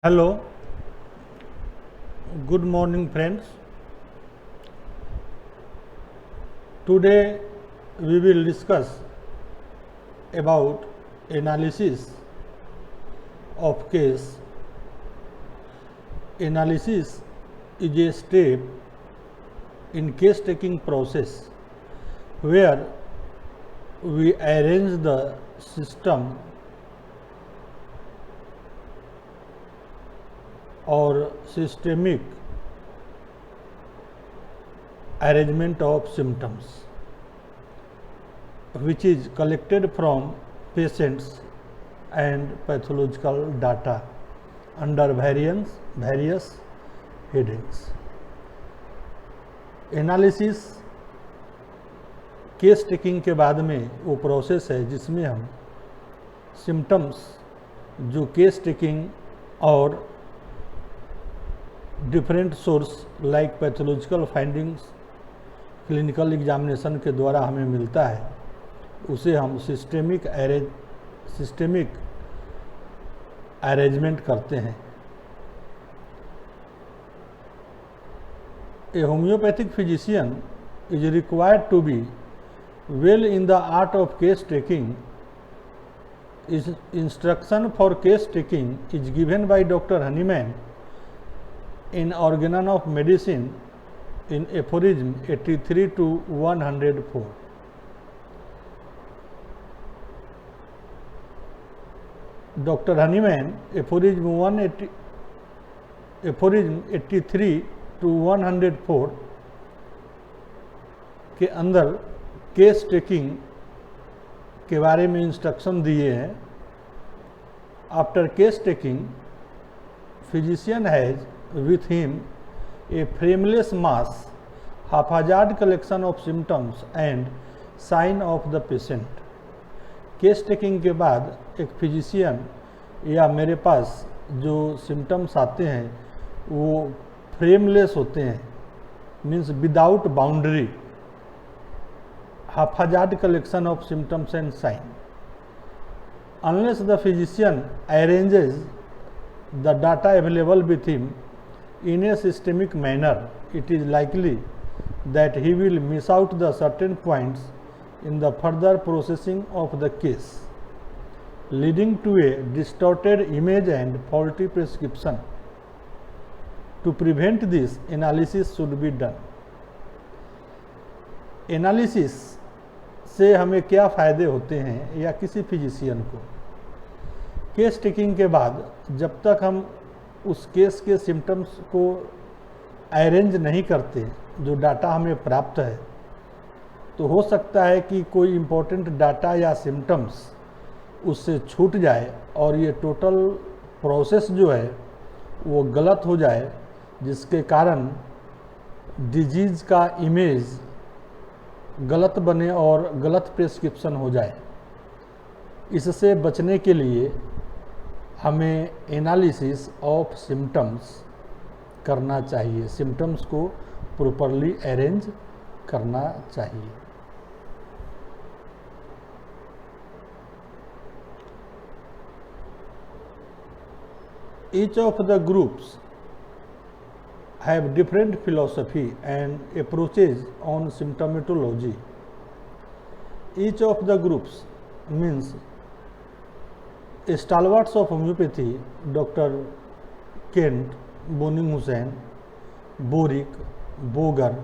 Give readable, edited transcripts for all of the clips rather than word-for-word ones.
Hello, good morning, friends. Today we will discuss about analysis of case. Analysis is a step in case taking process where we arrange the system or systemic arrangement of symptoms which is collected from patients and pathological data under various headings. Analysis case taking के बाद में वो process है जिसमें हम symptoms जो case taking और different source like pathological findings clinical examination के द्वारा हमें मिलता है उसे हम सिस्टेमिक अरेंजमेंट करते हैं। A homeopathic physician is required to be well in the art of case taking. His instruction for case taking is given by Dr. Hahnemann in Organon of Medicine in aphorism 83 to 104. Dr. Hahnemann aphorism 83 to 104 के अंदर case taking के बारे में instruction दिए हैं। After case taking physician has with him a frameless mass haphazard collection of symptoms and sign of the patient. Case taking के बाद एक फिजिशियन या मेरे पास जो सिम्टम्स आते हैं वो फ्रेमलेस होते हैं, means without boundary, haphazard collection of symptoms and sign. Unless the physician arranges the data available with him in a systemic manner, it is likely that he will miss out the certain points in the further processing of the case, leading to a distorted image and faulty prescription. To prevent this, analysis should be done. Analysis से हमें क्या फ़ायदे होते हैं या किसी physician को, case taking के बाद जब तक हम उस केस के सिम्टम्स को अरेंज नहीं करते, जो डाटा हमें प्राप्त है, तो हो सकता है कि कोई इम्पोर्टेंट डाटा या सिम्टम्स उससे छूट जाए और ये टोटल प्रोसेस जो है वो गलत हो जाए, जिसके कारण डिजीज़ का इमेज गलत बने और गलत प्रिस्क्रिप्शन हो जाए। इससे बचने के लिए हमें एनालिसिस ऑफ सिम्टम्स करना चाहिए, सिम्टम्स को प्रॉपरली अरेंज करना चाहिए। Each of the groups have different philosophy and approaches on symptomatology. Each of the groups means stalwarts of homeopathy, Dr. Kent, Boning Hussain, Boric, Boger,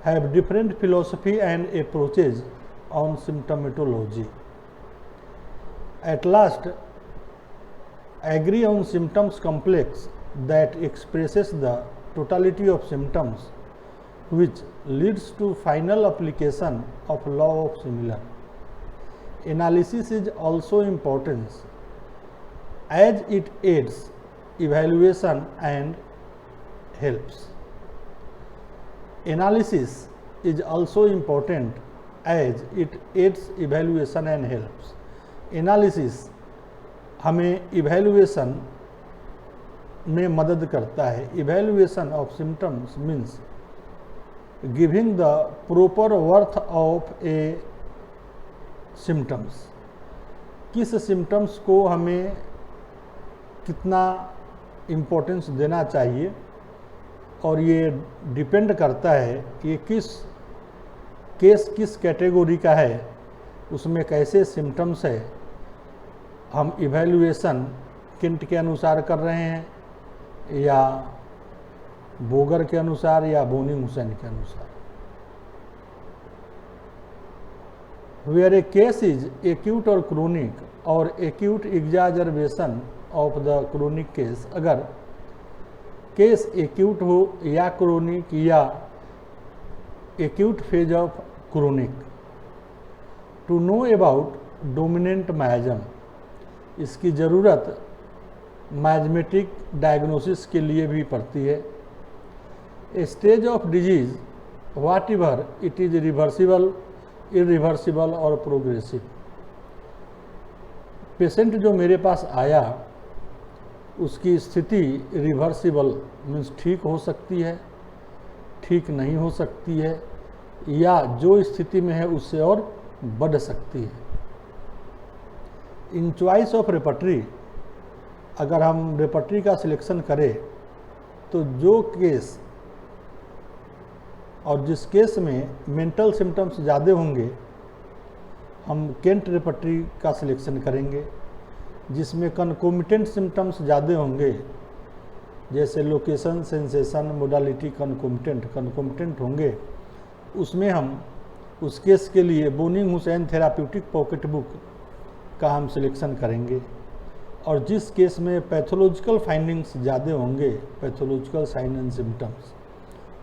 have different philosophy and approaches on symptomatology. At last, agree on symptoms complex that expresses the totality of symptoms, which leads to final application of law of similar. Analysis is also important as it aids evaluation and helps. Analysis is also important as it aids evaluation and helps. Analysis हमें evaluation में मदद करता है। Evaluation of symptoms means giving the proper worth of A symptoms, किस symptoms को हमें कितना importance देना चाहिए, और ये डिपेंड करता है कि केस किस कैटेगरी का है, उसमें कैसे सिम्टम्स है। हम इवैल्यूएशन किंट के अनुसार कर रहे हैं या बोगर के अनुसार या बोनिंग-हुसैन के अनुसार। Where a case is acute और क्रोनिक और acute exacerbation of the chronic case, अगर केस एक्यूट हो या क्रोनिक या acute phase of chronic, to know about dominant miasm, इसकी ज़रूरत मायजमेटिक डायग्नोसिस के लिए भी पड़ती है। A stage of disease whatever it is reversible, irreversible और प्रोग्रेसिव। पेशेंट जो मेरे पास आया उसकी स्थिति रिवर्सिबल मीन्स ठीक हो सकती है, ठीक नहीं हो सकती है, या जो स्थिति में है उससे और बढ़ सकती है। इन चॉइस ऑफ रेपर्टरी, अगर हम रेपर्टरी का सिलेक्शन करें तो जो केस और जिस केस में मेंटल सिम्टम्स ज़्यादा होंगे हम केंट रेपर्टरी का सिलेक्शन करेंगे। जिसमें कनकोमिटेंट सिम्टम्स ज़्यादा होंगे जैसे लोकेशन, सेंसेशन, मोडालिटी कनकोमिटेंट होंगे, उसमें हम उस केस के लिए बोनिंग-हुसैन थेराप्यूटिक पॉकेट बुक का हम सिलेक्शन करेंगे। और जिस केस में पैथोलॉजिकल फाइंडिंग्स ज़्यादा होंगे, पैथोलॉजिकल साइन एंड सिम्टम्स,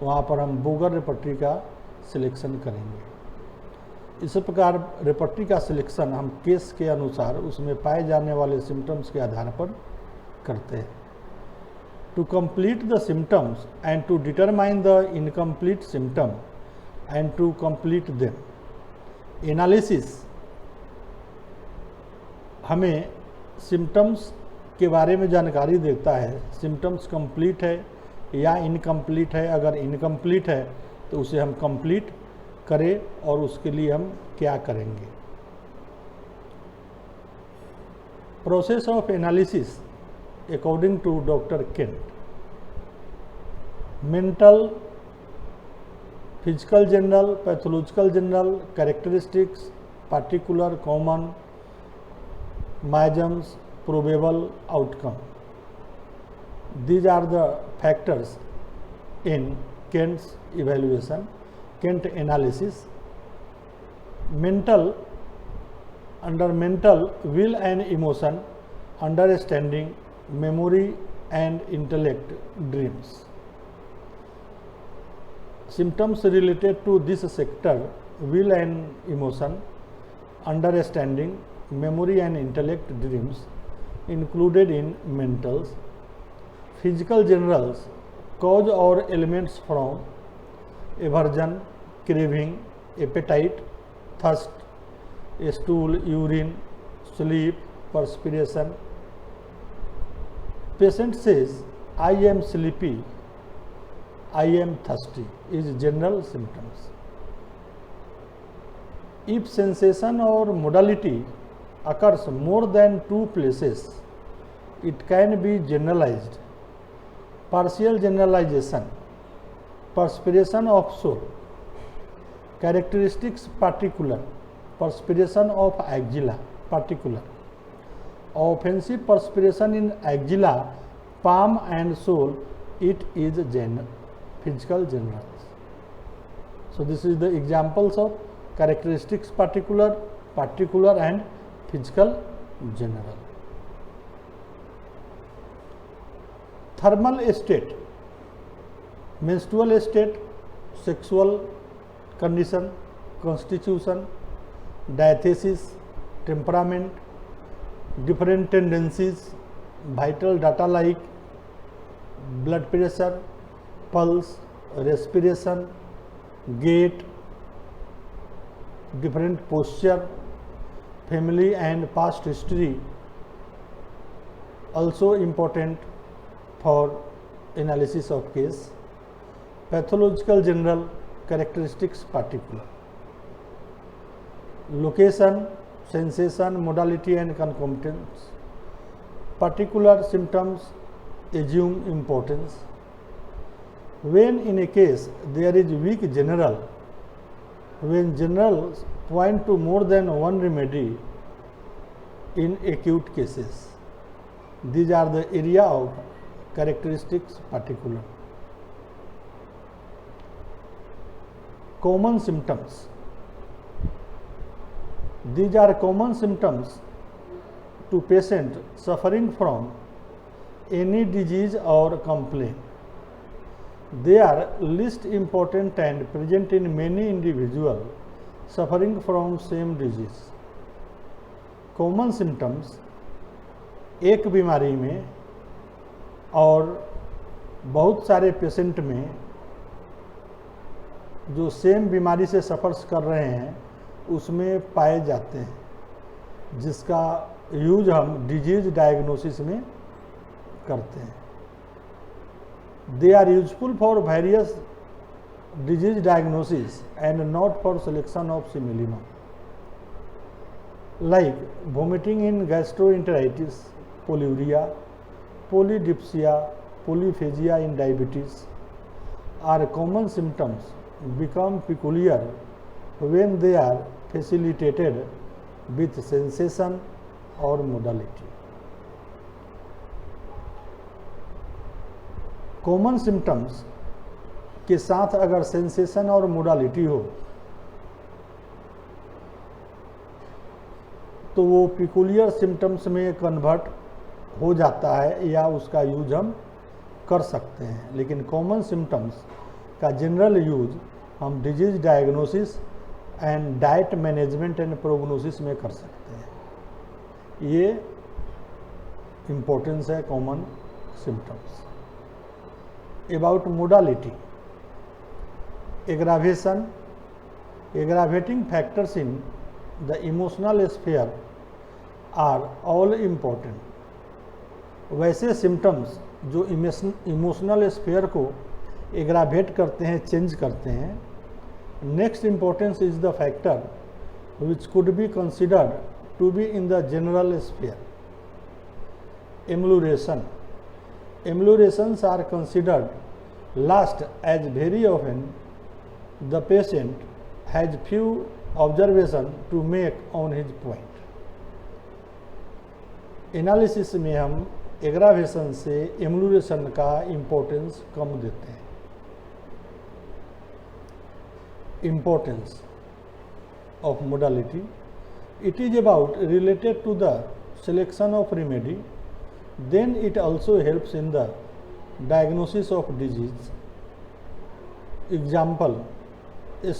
वहाँ पर हम बोगर रेपर्टरी का सिलेक्शन करेंगे। इस प्रकार रेपर्टरी का सिलेक्शन हम केस के अनुसार उसमें पाए जाने वाले सिम्टम्स के आधार पर करते हैं। To complete the symptoms and to determine the incomplete symptom and to complete them, analysis हमें सिम्टम्स के बारे में जानकारी देता है। सिम्टम्स कंप्लीट है या इनकम्प्लीट है, अगर इनकम्प्लीट है तो उसे हम कंप्लीट करें और उसके लिए हम क्या करेंगे। Process of analysis according to doctor Kent, mental, physical general, pathological general, characteristics, particular, common, miasms, probable outcome, these are the factors in Kent's evaluation, Kent analysis. Mental, under mental, will and emotion, understanding, memory and intellect, dreams. Symptoms related to this sector, will and emotion, understanding, memory and intellect, dreams, included in mentals. Physical generals, cause or elements from aversion, craving, appetite, thirst, stool, urine, sleep, perspiration. Patient says, I am sleepy, I am thirsty, is general symptoms. If sensation or modality occurs more than 2 places, it can be generalized. Partial generalization, perspiration of soul, characteristics particular, perspiration of axilla particular, offensive perspiration in axilla, palm and sole, it is physical generals. So this is the examples of characteristics particular, and physical general. Thermal state, menstrual state, sexual condition, constitution, diathesis, temperament, different tendencies, vital data like blood pressure, pulse, respiration, gait, different posture, family and past history, also important for analysis of case. Pathological general, characteristics particular, location, sensation, modality and concomitants, particular symptoms assume importance. When in a case there is weak general, when generals point to more than one remedy in acute cases, these are the area of characteristics particular. Common symptoms. These are common symptoms to patient suffering from any disease or complaint. They are least important and present in many individuals suffering from same disease. Common symptoms एक बीमारी में और बहुत सारे patient में जो same बीमारी से सफ़र कर रहे हैं उसमें पाए जाते हैं, जिसका यूज हम डिजीज डायग्नोसिस में करते हैं. They are useful for various disease diagnosis and not for selection of similimum, like vomiting in gastroenteritis, polyuria, polydipsia, polyphagia in diabetes are common symptoms become peculiar when they are facilitated with sensation or modality. Common symptoms के साथ अगर sensation और modality हो तो वो peculiar symptoms में convert हो जाता है या उसका यूज हम कर सकते हैं. लेकिन कॉमन सिम्टम्स का जनरल यूज हम disease diagnosis and diet management and prognosis में कर सकते हैं. ये इम्पोर्टेंस है common symptoms. About modality. Aggravation. Aggravating factors in the emotional sphere are all important. वैसे सिम्टम्स जो इमोशनल स्फीयर को एग्रावेट करते हैं, चेंज करते हैं. Next importance is the factor which could be considered to be in the general sphere. Amelioration. Emulations are considered last as very often the patient has few observations to make on his point. Analysis में हम aggravation से एम्लुरेशन का importance कम देते हैं. Importance of modality. It is about related to the selection of remedy. Then it also helps in the diagnosis of disease. Example,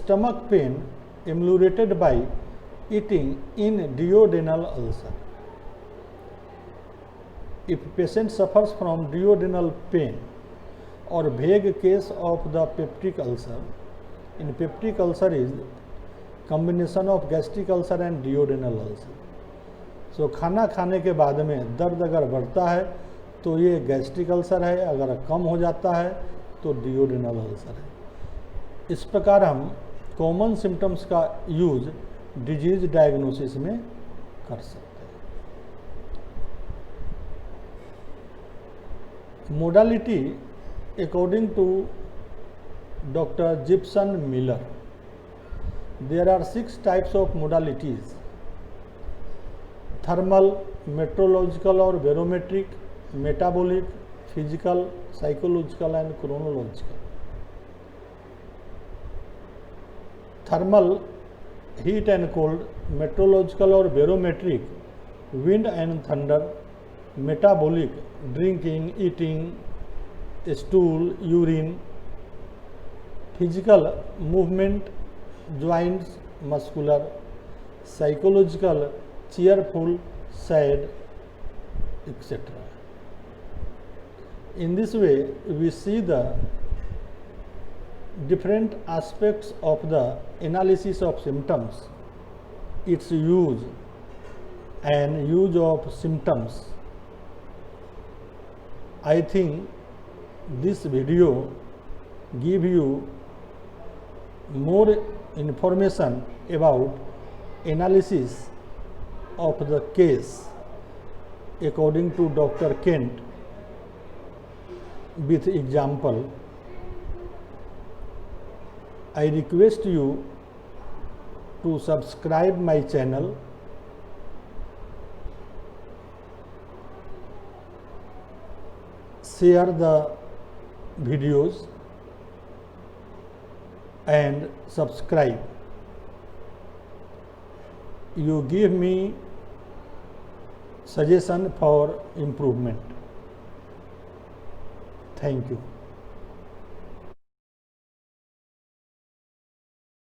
stomach pain ameliorated by eating in duodenal ulcer. If patient suffers from duodenal pain or vague case of the peptic ulcer, in peptic ulcer is combination of gastric ulcer and duodenal ulcer. तो खाना खाने के बाद में दर्द अगर बढ़ता है तो ये गैस्ट्रिक अल्सर है, अगर कम हो जाता है तो डिओडेनल अल्सर है. इस प्रकार हम कॉमन सिम्टम्स का यूज डिजीज डायग्नोसिस में कर सकते हैं. Modality according to doctor Gibson Miller, there are 6 types of modalities. Thermal, meteorological और barometric, metabolic, physical, psychological and chronological. Thermal, heat and cold. Meteorological और barometric, wind and thunder. Metabolic, drinking, eating, stool, urine. Physical, movement, joints, muscular. Psychological, cheerful, sad, etc. In this way, we see the different aspects of the analysis of symptoms, its use and use of symptoms. I think this video give you more information about analysis of the case according to Dr. Kent with example, I request you to subscribe my channel, share the videos and subscribe. You give me suggestion for improvement. Thank you.